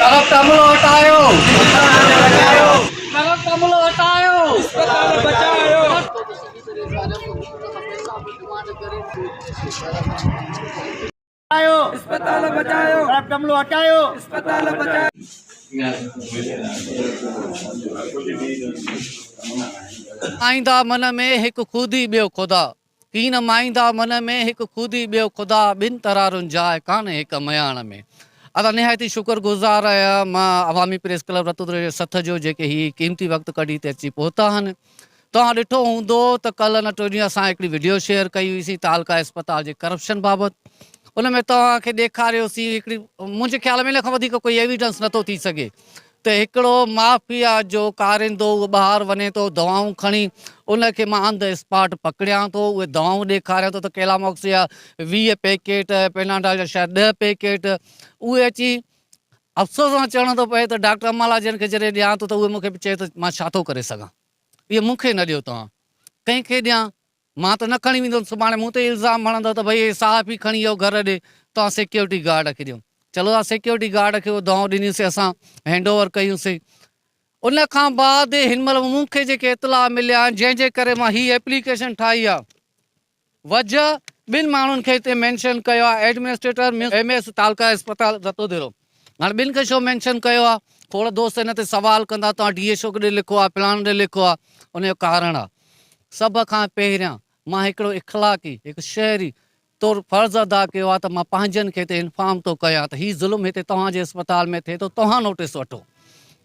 नरक हमलो हटायो, नरक हमलो हटायो, अस्पताल बचायो। अस्पताल बचायो, नरक हमलो हटायो, अस्पताल बचायो। माईंदा मन में हिकु ख़ुदी ॿियो ख़ुदा, कीन माईंदा मन में हिकु ख़ुदी ॿियो ख़ुदा, ॿिनि तरारुनि जाइ कान्हे हिकु मयाण में। असां निहायती शुक्रगुज़ार आहियां मां अवामी प्रेस क्लब रतुद्र जे सथ जो, जेके ही क़ीमती वक़्तु कढी हिते अची पहुता आहिनि। तव्हां ॾिठो हूंदो त कल्ह न टियों ॾींहुं असां हिकिड़ी वीडियो शेयर कई हुईसीं तालका अस्पताल जे करप्शन बाबति। उन में तव्हांखे ॾेखारियोसीं हिकिड़ी, मुंहिंजे ख़्याल में इन खां वधीक कोई एविडेंस नथो थी सघे त हिकिड़ो माफ़िया जो कारिंदो उहो ॿाहिरि वञे थो दवाऊं खणी, उनखे मां ऑन द स्पॉट पकड़ियां थो, उहे दवाऊं ॾेखारियां थो त कैलामॉक्स जा 20 पैकेट, पेनाडाल जा शायदि 10 पैकेट, उहे अची अफ़सोस सां चवणो थो पए त डॉक्टर अम्माला जन खे जॾहिं ॾियां थो त उहे मूंखे चए त मां छा थो करे सघां, इहे मूंखे न ॾियो, तव्हां कंहिंखे ॾियां, मां त न खणी वेंदुमि। सुभाणे मूं ते इल्ज़ाम हणंदो त भई साहब ई खणी वियो घर ॾे, तव्हां सिक्योरिटी गार्ड खे ॾियो। चलो आहे सिक्योरिटी गार्ड खे उहो दवाऊं ॾिनीसीं, असां हैंड ओवर कयूंसीं। उन खां बाद हिन महिल मूंखे जेके इतला मिलिया आहिनि, जंहिंजे करे मां हीअ एप्लीकेशन ठाही आहे, वजह ॿिनि माण्हुनि खे हिते मैंशन कयो आहे, एडमिनिस्ट्रेटर MS तालका अस्पताल रतोदिरो। हाणे ॿिनि खे छो मैंशन कयो आहे, थोरा दोस्त हिन ते सवाल कंदा तव्हां DSO ॾे लिखो आहे, प्लान ॾे लिखो आहे, उनजो कारण आहे सभ खां पहिरियां मां हिकिड़ो इख़लाक़ी हिकु शहरी तौरु फ़र्ज़ु अदा कयो आहे त मां पंहिंजनि खे हिते इंफॉर्म थो कयां त हीउ ज़ुल्म हिते तव्हांजे अस्पताल में थिए थो, तव्हां नोटिस वठो।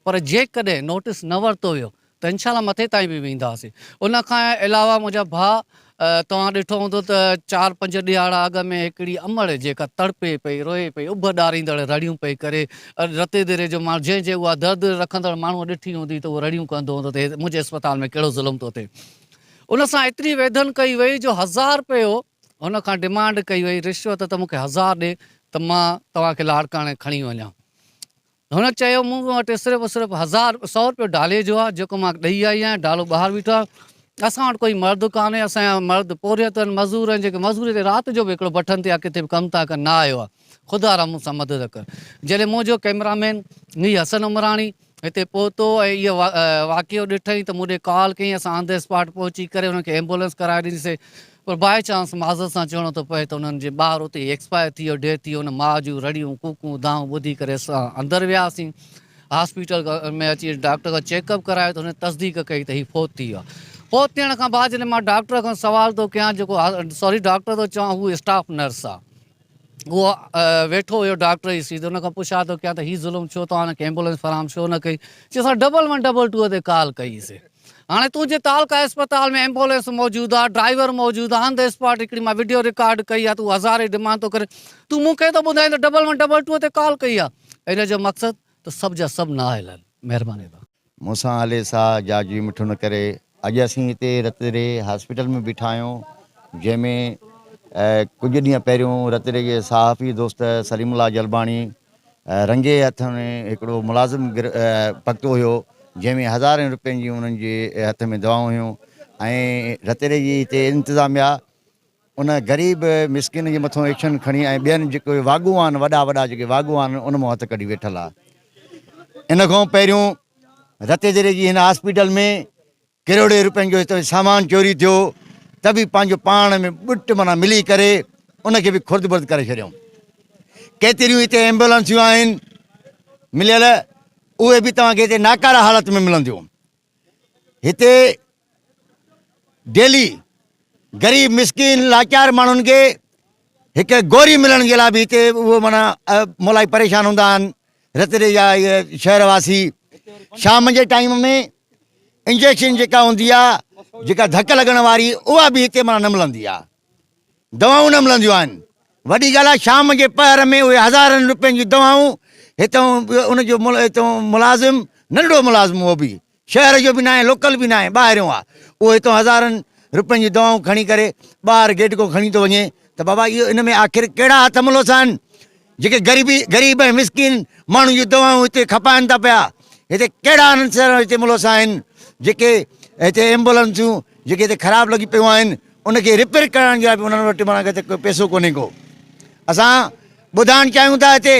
पर जेकॾहिं नोटिस न वरितो वियो त इनशाला मथे ताईं बि वेंदासीं। उन खां अलावा मुंहिंजा भाउ, तव्हां ॾिठो हूंदो त 4-5 ॾियारा अॻ में हिकिड़ी अमड़ जेका तड़पे पई, रोए पई, उभ ॾारींदड़ रड़ियूं पई करे, रते दिरे जो माण्हू जंहिं उहा दर्द रखंदड़ माण्हू ॾिठी हूंदी त उहो रड़ियूं कंदो हूंदो त मुंहिंजे अस्पताल में कहिड़ो ज़ुल्म थो थिए। उन सां एतिरी वेदन कई वई जो 1000 रुपयो हुन खां डिमांड कई वई, रिश्वत त मूंखे 1000 ॾे त मां तव्हांखे लाड़काणे खणी वञा। हुन चयो मूं वटि सिर्फ़ु 100 रुपयो डाले जो आहे, जेको मां ॾेई आई आहियां, डालो ॿाहिरि बीठो आहे। असां वटि कोई मर्द कान्हे, असांजा मर्द पोरियत आहिनि, मज़दूर आहिनि, जेके मज़दूरी ते राति जो बि हिकिड़ो बटन ते किथे बि कमु था कनि, न आयो आहे। ख़ुदा रा मूंसां मदद कर। जॾहिं मुंहिंजो कैमरामैन हीअ हसन उमराणी हिते पहुतो ऐं इहो वाक़ियो ॾिठईं त मूं ॾे कॉल कई, असां ऑन द स्पॉट पहुची करे हुनखे एम्बुलेंस कराए ॾिनीसीं। पर बाए चांस माज़र सां चवणो थो पए त उन्हनि जे ॿारु उते एक्सपायर थी वियो, डेथ थी वियो। हुन माउ जूं रड़ियूं कूकूं दाऊं ॿुधी करे असां अंदरि वियासीं। हॉस्पिटल में अची डॉक्टर खां चेकअप करायो त हुन तस्दीक कई त हीउ फोत थी वियो आहे। फोत थियण खां बाद जॾहिं मां डॉक्टर खां सवाल थो कयां, जेको सॉरी डॉक्टर थो चवां, हू स्टाफ नर्स आहे, उहो वेठो हुयो डॉक्टर ई सीधो, हुन खां पुछा थो कयां त हीउ ज़ुल्म छो तव्हां हुनखे एम्बुलेंस फराम छो न कई? चई असां 1122 ते कॉल कईसीं। हाणे तुंहिंजे तालका अस्पताल में एम्बुलेंस मौजूदु आहे, ड्राइवर मौजूदु आहे, ऑन द स्पॉट हिकिड़ी मां वीडियो रिकॉर्ड कई आहे, तूं 1000 जी डिमांड थो करे, तूं मूंखे थो ॿुधाए त 1122 ते कॉल कई आहे। इन जो मक़सदु त सभु जा सभु न हलनि। महिरबानी। मूंसां हले सा जाजी मिठो न करे। अॼु असीं हिते रतरे हॉस्पिटल में बीठा आहियूं, जंहिंमें कुझु ॾींहं पहिरियों रतरे जे सहाफ़ी दोस्त सलीमुल्लाह जलबाणी रंगे हथ में हिकिड़ो मुलाज़िम पकड़ो हुयो, जंहिंमें हज़ारनि रुपयनि जी उन्हनि जे हथ में दवाऊं हुयूं। ऐं रतरे जी हिते इंतिज़ामिया उन ग़रीब मिसकिन जे मथां एक्शन खणी ऐं ॿियनि जेके वाॻू आहिनि, वॾा वॾा जेके वाॻू आहिनि, उन मां हथु कढी वेठल आहे। इन खां पहिरियों रतेदरे जी हिन हॉस्पिटल में करोड़े रुपयनि जो हिते सामान चोरी थियो, त बि पंहिंजो पाण में ॿुट माना मिली करे उनखे बि खुर्द बुर्द करे छॾियऊं। केतिरियूं हिते एम्बुलेंसियूं आहिनि मिलियल, उहे बि तव्हांखे हिते नाकारा हालत में मिलंदियूं। हिते डेली ग़रीब मिसकिन लाचार माण्हुनि खे हिकु गोरी मिलण जे लाइ बि हिते उहो माना मोलाई परेशान हूंदा आहिनि। रतरे जा इहे शहरवासी शाम जे टाइम में इंजेक्शन जेका हूंदी आहे, जेका धक लॻण वारी, उहा बि हिते माना न मिलंदी आहे, दवाऊं न मिलंदियूं आहिनि। वॾी ॻाल्हि आहे शाम जे पहर में उहे हज़ारनि रुपयनि जी दवाऊं, हितां उनजो हितां मुलाज़िम, नंढो मुलाज़िम, उहो बि शहर जो बि न आहे, लोकल बि न आहे, ॿाहिरियों आहे, उहो हितां हज़ारनि रुपयनि जी दवाऊं खणी करे ॿाहिरि गेट खां खणी थो वञे। त बाबा इहो इन में आख़िर कहिड़ा हथ मुलस आहिनि जेके ग़रीब ऐं मिसकिन माण्हू जी दवाऊं हिते खपाइनि था पिया? हिते कहिड़ा अनसर हिते मुलस आहिनि जेके हिते एम्बुलेंसियूं जेके हिते ख़राबु लॻी पियूं आहिनि, उनखे रिपेयर करण जे लाइ बि उन्हनि वटि माना हिते कोई पैसो कोन्हे को। असां ॿुधाइणु चाहियूं था हिते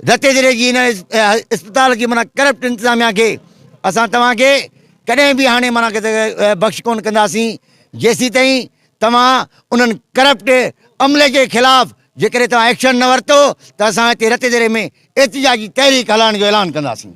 रते दरे जी इन अस्पताल की माना करप्ट इंतज़ामिया खे असां तव्हांखे कॾहिं बि हाणे माना बख़्श कोन कंदासीं जेसीं ताईं तव्हां उन्हनि करप्ट अमले जे ख़िलाफ़ जेकॾहिं तव्हां एक्शन न वरितो त असां हिते रते दरे में एहतिजाजी तहरीक हलाइण जो ऐलान कंदासीं।